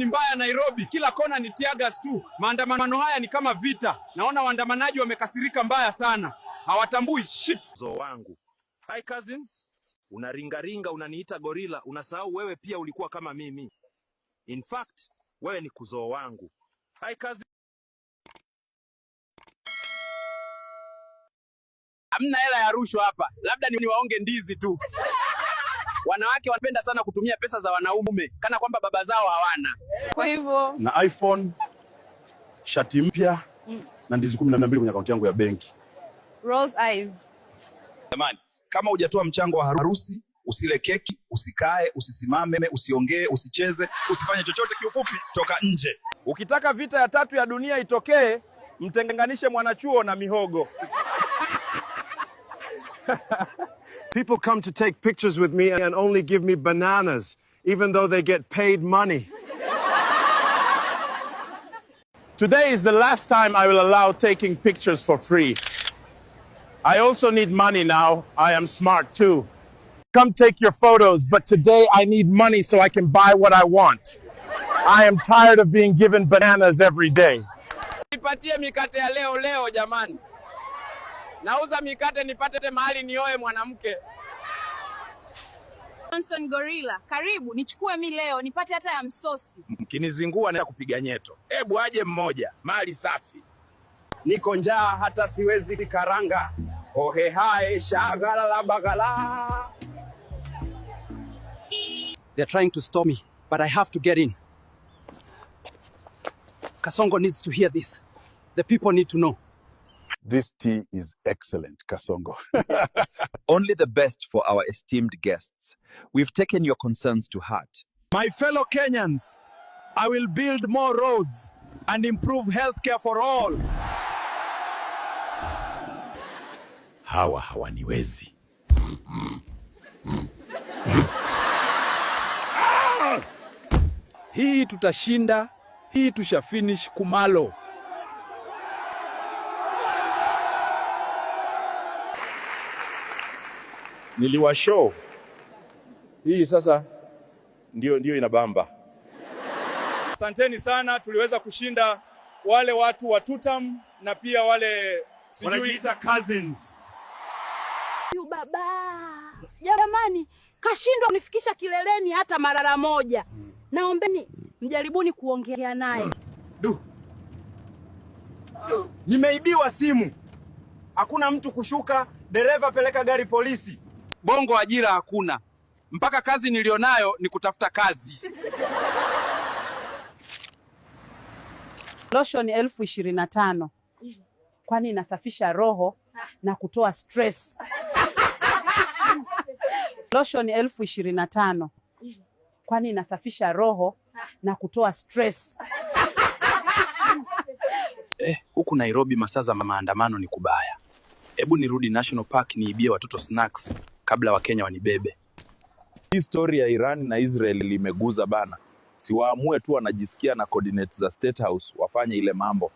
ni mbaya Nairobi, kila kona ni tear gas tu. Maandamano haya ni kama vita. Naona waandamanaji wamekasirika mbaya sana. Hawatambui shit. Zo wangu. Hi cousins. Unaringaringa unaniita gorilla, unasahau wewe pia ulikuwa kama mimi. In fact, wewe ni kuzoo wangu. Hi cousins. Hamna hela ya rushwa hapa. Labda ni waonge ndizi tu. Wanawake wanapenda sana kutumia pesa za wanaume kana kwamba baba zao hawana. Kwa hivyo na iPhone, shati mpya na ndizi 12 kwenye akaunti yangu ya benki. Rose eyes. Jamani, kama hujatoa mchango wa harusi, usile keki, usikae, usisimame, usiongee, usicheze, usifanye chochote, kiufupi toka nje. Ukitaka vita ya 3 ya dunia itokee, mtenganishe mwanachuo na mihogo. People come to take pictures with me and only give me bananas, even though they get paid money. Today is the last time I will allow taking pictures for free. I also need money now. I am smart too. Come take your photos, but today I need money so I can buy what I want. I am tired of being given bananas every day. Nipatie mikate ya leo jamani. Nauza mikate nipate mahali nioe mwanamke. Johnson Gorilla, karibu nichukue mimi leo nipate hata ya msosi. Mkinizingua naenda kupiga nyeto. Hebu aje mmoja, mali safi. Niko njaa hata siwezi karanga. Ohe hae shagala la bagala. They're trying to stop me, but I have to get in. Kasongo needs to hear this. The people need to know. This tea is excellent, Kasongo. Only the best for our esteemed guests. We've taken your concerns to heart. My fellow Kenyans, I will build more roads and improve healthcare for all. Hawa hawaniwezi. Hii tutashinda, hii tushafinish kumalo. Niliwashow. Hii sasa ndio inabamba. Asanteni sana, tuliweza kushinda wale watu wa Tutam na pia wale wanajiita cousins. Yu baba. Jamani, kashindwa kunifikisha kileleni hata mara moja. Naombeni mjaribuni kuongea naye. Nimeibiwa simu. Hakuna mtu kushuka, dereva peleka gari polisi. Bongo ajira hakuna. Mpaka kazi nilionayo ni kutafuta kazi. Lotion 25,000. Kwani inasafisha roho na kutoa stress. Lotion 25,000. Kwani inasafisha roho na kutoa stress. Huku Nairobi masaa za maandamano ni kubaya. Hebu nirudi National Park niibie watoto snacks kabla Wakenya wanibebe. Hii story ya Iran na Israel limeguza bana. Si waamue tu wanajisikia na coordinates za State House wafanye ile mambo.